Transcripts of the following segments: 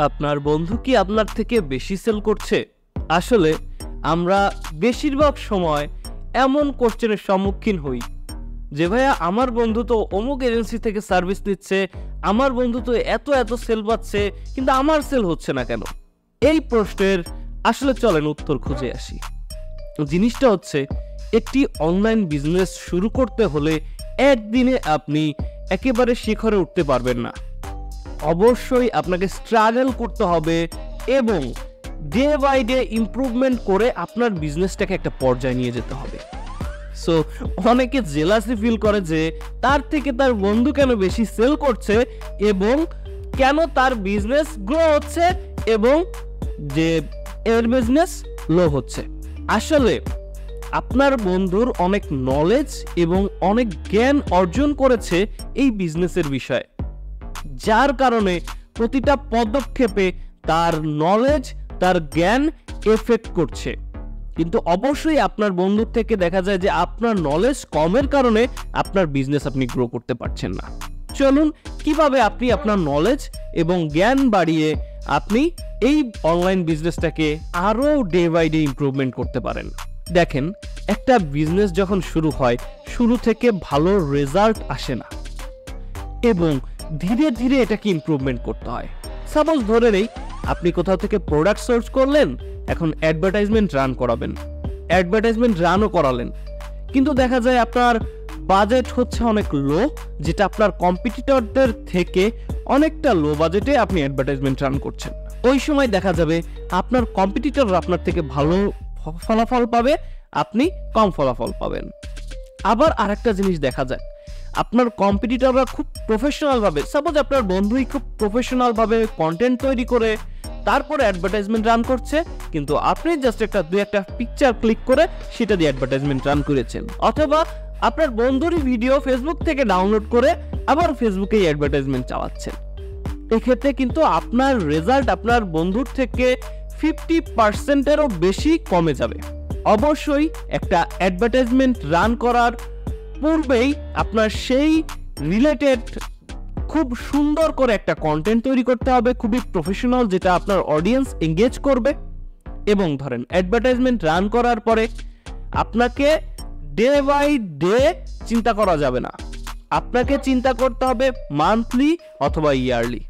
আপনার বন্ধু কি আপনার থেকে বেশি সেল করছে? আসলে আমরা বেশিরভাগ সময় এমন কোশ্চেনের সম্মুখীন হই যে ভাইয়া আমার বন্ধু তো অমুক এজেন্সি থেকে সার্ভিস নিচ্ছে, আমার বন্ধু তো এত এত সেল পাচ্ছে, কিন্তু আমার সেল হচ্ছে না কেন? এই প্রশ্নের আসলে চলেন উত্তর খুঁজে আসি। জিনিসটা হচ্ছে, একটি অনলাইন বিজনেস শুরু করতে হলে একদিনে আপনি একেবারে শিখরে উঠতে পারবেন না। অবশ্যই আপনাকে স্ট্রাগল করতে হবে এবং ডে বাই ডে ইমপ্রুভমেন্ট করে আপনার বিজনেসটাকে একটা পর্যায়ে নিয়ে যেতে হবে। সো অনেকে জেলাসি ফিল করে যে তার থেকে তার বন্ধু কেন বেশি সেল করছে এবং কেন তার বিজনেস গ্রো হচ্ছে এবং যে এর বিজনেস লো হচ্ছে। আসলে আপনার বন্ধুর অনেক নলেজ এবং অনেক জ্ঞান অর্জন করেছে এই বিজনেসের বিষয়ে, যার কারণে প্রতিটা পদক্ষেপে তার নলেজ, তার জ্ঞান এফেক্ট করছে। কিন্তু অবশ্যই আপনার বন্ধুর থেকে দেখা যায় যে আপনার নলেজ কমের কারণে আপনার বিজনেস আপনি গ্রো করতে পারছেন না। চলুন কিভাবে আপনি আপনার নলেজ এবং জ্ঞান বাড়িয়ে আপনি এই অনলাইন বিজনেসটাকে আরো ডে বাই ডে ইমপ্রুভমেন্ট করতে পারেন। দেখেন, একটা বিজনেস যখন শুরু হয়, শুরু থেকে ভালো রেজাল্ট আসে না এবং ধীরে ধীরে এটাকে ইমপ্রুভমেন্ট করতে হয়। সাপোজ ধরে নেই আপনি কোথাও থেকে প্রোডাক্ট সার্চ করলেন, এখন অ্যাডভার্টাইজমেন্ট রান করাবেন, অ্যাডভার্টাইজমেন্ট রানও করালেন, কিন্তু দেখা যায় আপনার বাজেট হচ্ছে অনেক লো, যেটা আপনার কম্পিটিটরদের থেকে অনেকটা লো বাজেটে আপনি অ্যাডভার্টাইজমেন্ট রান করছেন। ওই সময় দেখা যাবে আপনার কম্পিটিটররা আপনার থেকে ভালো ফলাফল পাবে, আপনি কম ফলাফল পাবেন। আবার আরেকটা জিনিস দেখা যায়, আপনার কম্পিটিটররা খুব প্রফেশনাল ভাবে, সাপোজ আপনার বন্ধুই খুব প্রফেশনাল ভাবে কন্টেন্ট তৈরি করে তারপরে অ্যাডভার্টাইজমেন্ট রান করছে, কিন্তু আপনি জাস্ট দুই একটা পিকচার ক্লিক করে সেটা দিয়ে অ্যাডভার্টাইজমেন্ট রান করেছেন, অথবা আপনার বন্ধুরই ভিডিও ফেসবুক থেকে ডাউনলোড করে আবার ফেসবুকে অ্যাডভার্টাইজমেন্ট চালাচ্ছেন। এক্ষেত্রে কিন্তু আপনার রেজাল্ট আপনার বন্ধুর থেকে 50%-এরও বেশি কমে যাবে। অবশ্যই একটা অ্যাডভার্টাইজমেন্ট রান করার পূর্বেই আপনার সেই রিলেটেড খুব সুন্দর করে একটা কন্টেন্ট তৈরি করতে হবে, খুবই প্রফেশনাল, যেটা আপনার অডিয়েন্স এঙ্গেজ করবে। এবং ধরেন অ্যাডভার্টাইজমেন্ট রান করার পরে আপনাকে ডে বাই ডে চিন্তা করা যাবে না, আপনাকে চিন্তা করতে হবে মান্থলি অথবা ইয়ারলি।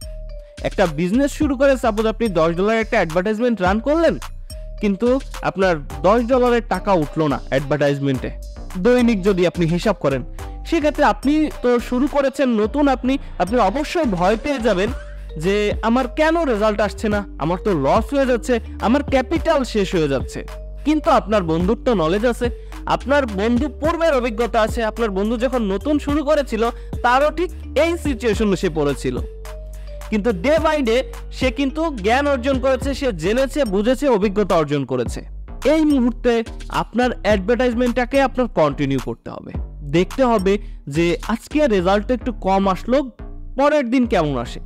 একটা বিজনেস শুরু করে সাপোজ আপনি $10 একটা অ্যাডভার্টাইজমেন্ট রান করলেন, কিন্তু আপনার $10 টাকা উঠলো না অ্যাডভার্টাইজমেন্টে, দৈনিক যদি আপনি হিসাব করেন, সেক্ষেত্রে আপনি তো শুরু করেছেন নতুন, আপনি অবশ্যই ভয় পেয়ে যাবেন যে আমার কেন রেজাল্ট আসছে না, আমার তো লস হয়ে যাচ্ছে, আমার ক্যাপিটাল শেষ হয়ে যাচ্ছে। কিন্তু আপনার বন্ধুর তো নলেজ আছে, আপনার বন্ধু পূর্বের অভিজ্ঞতা আছে, আপনার বন্ধু যখন নতুন শুরু করেছিল তারও ঠিক এই সিচুয়েশনে সে পড়েছিল, কিন্তু ডে বাই ডে সে কিন্তু জ্ঞান অর্জন করেছে, সে জেনেছে, বুঝেছে, অভিজ্ঞতা অর্জন করেছে। এই মুহূর্তে আপনার অ্যাডভার্টাইজমেন্টটাকে আপনার কন্টিনিউ করতে হবে, দেখতে হবে যে আজকে রেজাল্ট একটু কম আসলো, পরের দিন কেমন আসে।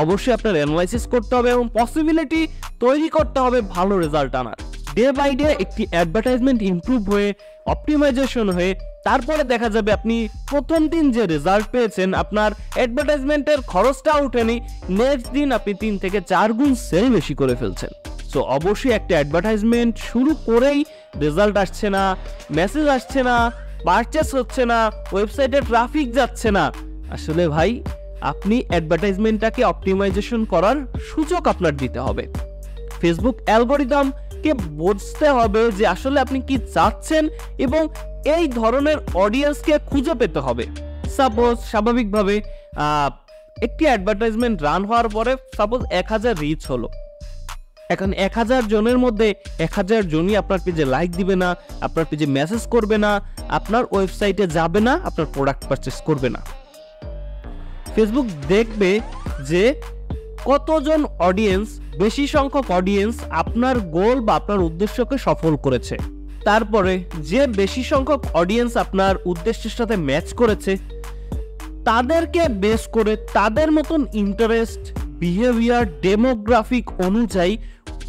অবশ্যই আপনার অ্যানালাইসিস করতে হবে এবং পসিবিলিটি তৈরি করতে হবে ভালো রেজাল্ট আনার। ডে বাই ডে একটি অ্যাডভার্টাইজমেন্ট ইমপ্রুভ হয়ে অপটিমাইজেশন হয়ে তারপরে দেখা যাবে আপনি প্রথম দিন যে রেজাল্ট পেয়েছেন, আপনার অ্যাডভার্টাইজমেন্টের খরচটা উঠেনি, নেক্সট দিন আপনি 3 থেকে 4 গুণ সেল বেশি করে ফেলছেন। সো অবশ্যই একটা অ্যাডভার্টাইজমেন্ট শুরু করেই রেজাল্ট আসছে না, মেসেজ আসছে না, পারচেস হচ্ছে না, ওয়েবসাইটে ট্রাফিক যাচ্ছে না, আসলে ভাই আপনি অ্যাডভার্টাইজমেন্টটাকে অপটিমাইজেশন করার সুযোগ আপনার দিতে হবে। ফেসবুক অ্যালগরিদমকে বুঝতে হবে যে আসলে আপনি কি চাচ্ছেন এবং এই ধরনের অডিয়েন্সকে খুঁজে পেতে হবে। সাপোজ স্বাভাবিকভাবে একটি অ্যাডভার্টাইজমেন্ট রান হওয়ার পরে সাপোজ 1000 রিচ হলো, এখন 1000 জনের মধ্যে 1000 জনই আপনার পেজে লাইক দিবে না, আপনার পেজে মেসেজ করবে না, আপনার ওয়েবসাইটে যাবে না, আপনার প্রোডাক্ট পারচেস করবে না। ফেসবুক দেখবে যে কতজন অডিয়েন্স, বেশি সংখ্যক অডিয়েন্স আপনার গোল বা আপনার উদ্দেশ্যকে সফল করেছে, তারপরে যে বেশি সংখ্যক অডিয়েন্স আপনার উদ্দেশ্যের সাথে ম্যাচ করেছে তাদেরকে বেস করে তাদের মতন ইন্টারেস্ট, বিহেভিয়ার, ডেমোগ্রাফিক অনুযায়ী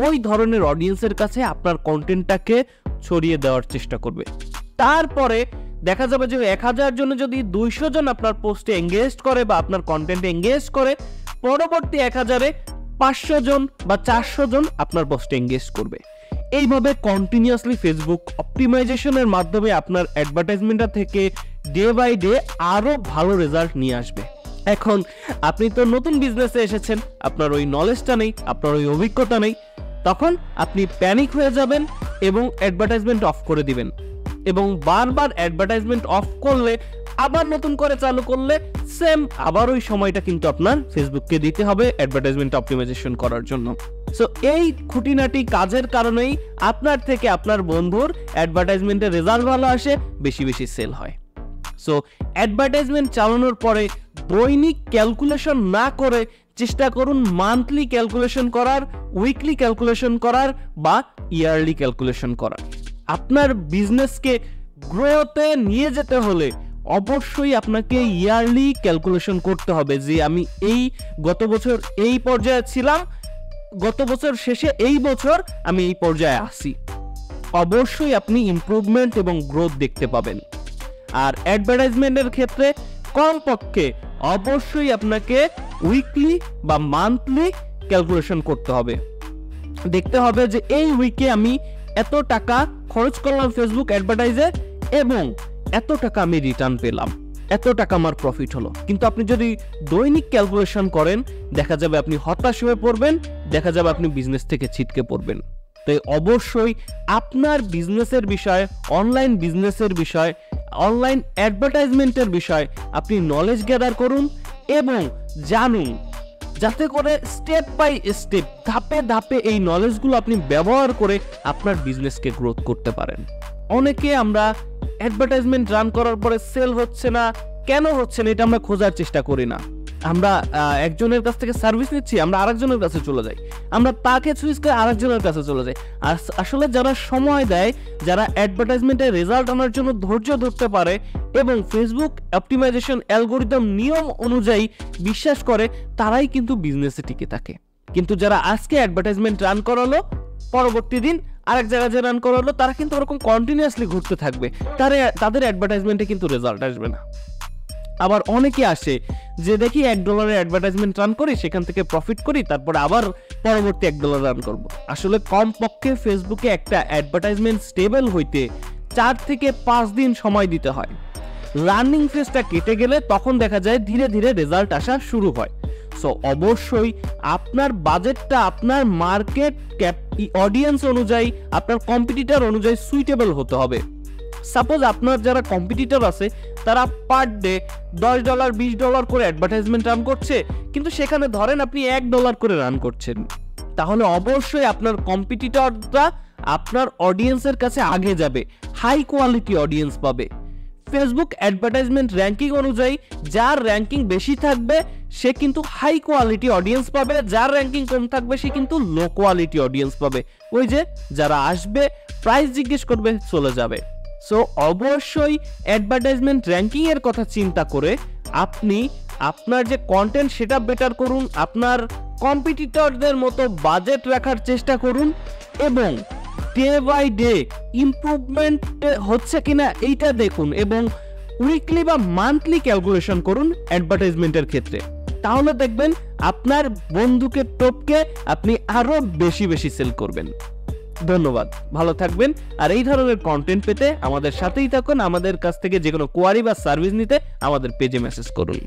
ওই ধরনের অডিয়েন্সের কাছে আপনার কন্টেন্টটাকে ছড়িয়ে দেওয়ার চেষ্টা করবে। তারপরে দেখা যাবে যে 1000 জনে যদি 200 জন আপনার পোস্টে এঙ্গেজ করে বা আপনার কন্টেন্টে এঙ্গেজ করে, পরবর্তী 1000-এ 500 জন বা 400 জন আপনার পোস্টে এঙ্গেজ করবে। এইভাবে কন্টিনিউয়াসলি ফেসবুক অপটিমাইজেশনের মাধ্যমে আপনার অ্যাডভার্টাইজমেন্টটা থেকে ডে বাই ডে আরো ভালো রেজাল্ট নিয়ে আসবে। এখন আপনি তো নতুন বিজনেসে এসেছেন, আপনার ওই নলেজটা নেই, আপনার ওই অভিজ্ঞতা নেই, তখন আপনি প্যানিক হয়ে যাবেন এবং অ্যাডভার্টাইজমেন্ট অফ করে দিবেন, এবং বারবার অ্যাডভার্টাইজমেন্ট অফ করলে আবার নতুন করে চালু করলে সেম আবার ওই সময়টা কিন্তু আপনার ফেসবুককে দিতে হবে অ্যাডভার্টাইজমেন্ট অপটিমাইজেশন করার জন্য। সো এই খুঁটিনাটি কাজের কারণেই আপনার থেকে আপনার বন্ধুর অ্যাডভার্টাইজমেন্টের রেজাল্ট ভালো আসে, বেশি বেশি সেল হয়। সো অ্যাডভার্টাইজমেন্ট চালানোর পরে দৈনিক ক্যালকুলেশন না করে চেষ্টা করুন মান্থলি ক্যালকুলেশন করার, উইকলি ক্যালকুলেশন করার বা ইয়ারলি ক্যালকুলেশন করার। আপনার বিজনেসকে গ্রোতে নিয়ে যেতে হলে অবশ্যই আপনাকে ইয়ারলি ক্যালকুলেশন করতে হবে যে আমি এই গত বছর এই পর্যায়ে ছিলাম, গত বছর শেষে এই বছর আমি এই পর্যায়ে আসি। অবশ্যই আপনি ইমপ্রুভমেন্ট এবং গ্রোথ দেখতে পাবেন। আর অ্যাডভার্টাইজমেন্টের ক্ষেত্রে কমপক্ষে অবশ্যই আপনাকে উইকলি বা মান্থলি ক্যালকুলেশন করতে হবে। দেখতে হবে যে এই উইকে আমি এত টাকা খরচ করলাম ফেসবুক অ্যাডভার্টাইজে এবং এত টাকা আমি রিটার্ন পেলাম, এত টাকা আমার প্রফিট হলো। কিন্তু আপনি যদি দৈনিক ক্যালকুলেশন করেন দেখা যাবে আপনি হতাশ হয়ে পড়বেন, দেখা যাবে আপনি বিজনেস থেকে ছিটকে পড়বেন। তাই অবশ্যই আপনার বিজনেসের বিষয়, অনলাইন বিজনেসের বিষয়, অনলাইন অ্যাডভার্টাইজমেন্টের বিষয় আপনি নলেজ গ্যাদার করুন এবং জানুন, যাতে করে স্টেপ বাই স্টেপ ধাপে ধাপে এই নলেজগুলো আপনি ব্যবহার করে আপনার বিজনেসকে গ্রোথ করতে পারেন। অনেকে আমরা অ্যাডভার্টাইজমেন্ট রান করার পরে সেল হচ্ছে না, কেন হচ্ছে না এটা আমরা খোঁজার চেষ্টা করি না। আমরা একজনের কাছ থেকে সার্ভিস নিচ্ছি, আমরা আরেকজনের কাছে চলে যাই, আমরা তাকে সুইচ করে আরেকজনের কাছে চলে যাই। আর আসলে যারা সময় দেয়, যারা অ্যাডভার্টাইজমেন্টের রেজাল্ট আনার জন্য ধৈর্য ধরতে পারে এবং ফেসবুক অপটিমাইজেশন অ্যালগোরিদম নিয়ম অনুযায়ী বিশ্বাস করে, তারাই কিন্তু বিজনেসে টিকে থাকে। কিন্তু যারা আজকে অ্যাডভার্টাইজমেন্ট রান করালো, পরবর্তী দিন আরেক জায়গায় যে রান করালো, তারা কিন্তু ওরকম কন্টিনিউয়াসলি ঘুরতে থাকবে, তাদের অ্যাডভার্টাইজমেন্টে কিন্তু রেজাল্ট আসবে না। আবার অনেকে আসে যে দেখি $1 অ্যাডভার্টাইজমেন্ট রান করি, সেখান থেকে প্রফিট করি, তারপরে আবার পরবর্তী $1 রান করব। আসলে কমপক্ষে ফেসবুকে একটা অ্যাডভার্টাইজমেন্ট স্টেবল হইতে 4 থেকে 5 দিন সময় দিতে হয়। রানিং ফেজটা কেটে গেলে তখন দেখা যায় ধীরে ধীরে রেজাল্ট আসা শুরু হয়। সো অবশ্যই আপনার বাজেটটা আপনার মার্কেট অডিয়েন্স অনুযায়ী, আপনার কম্পিটিটর অনুযায়ী সুইটেবল হতে হবে। সাপোজ আপনার যারা কম্পিটিটর আছে তারা পার ডে $10, $20 করে অ্যাডভার্টাইজমেন্ট রান করছে, কিন্তু সেখানে ধরেন আপনি $1 করে রান করছেন, তাহলে অবশ্যই আপনার কম্পিটিটররা আপনার অডিয়েন্সের কাছে আগে যাবে, হাই কোয়ালিটি অডিয়েন্স পাবে। ফেসবুক অ্যাডভার্টাইজমেন্ট র্যাঙ্কিং অনুযায়ী যার র্যাঙ্কিং বেশি থাকবে সে কিন্তু হাই কোয়ালিটি অডিয়েন্স পাবে, যার র্যাঙ্কিং কম থাকবে সে কিন্তু লো কোয়ালিটি অডিয়েন্স পাবে। ওই যে যারা আসবে প্রাইস জিজ্ঞেস করবে চলে যাবে। সো অবশ্যই অ্যাডভার্টাইজমেন্ট র্যাঙ্কিং এর কথা চিন্তা করে আপনি আপনার যে কন্টেন্ট সেটা বেটার করুন, আপনার কম্পিটিটরদের মতো বাজেট রাখার চেষ্টা করুন এবং ডে বাই ডে ইমপ্রুভমেন্ট হচ্ছে কিনা এইটা দেখুন এবং উইকলি বা মান্থলি ক্যালকুলেশন করুন অ্যাডভার্টাইজমেন্টের ক্ষেত্রে। তাহলে দেখবেন আপনার বন্ধুকে টপকে আপনি আরো বেশি বেশি সেল করবেন। ধন্যবাদ, ভালো থাকবেন। আর এই ধরনের কন্টেন্ট পেতে আমাদের সাথেই থাকুন। আমাদের কাছ থেকে যে কোনো কোয়ারি বা সার্ভিস নিতে আমাদের পেজে মেসেজ করুন।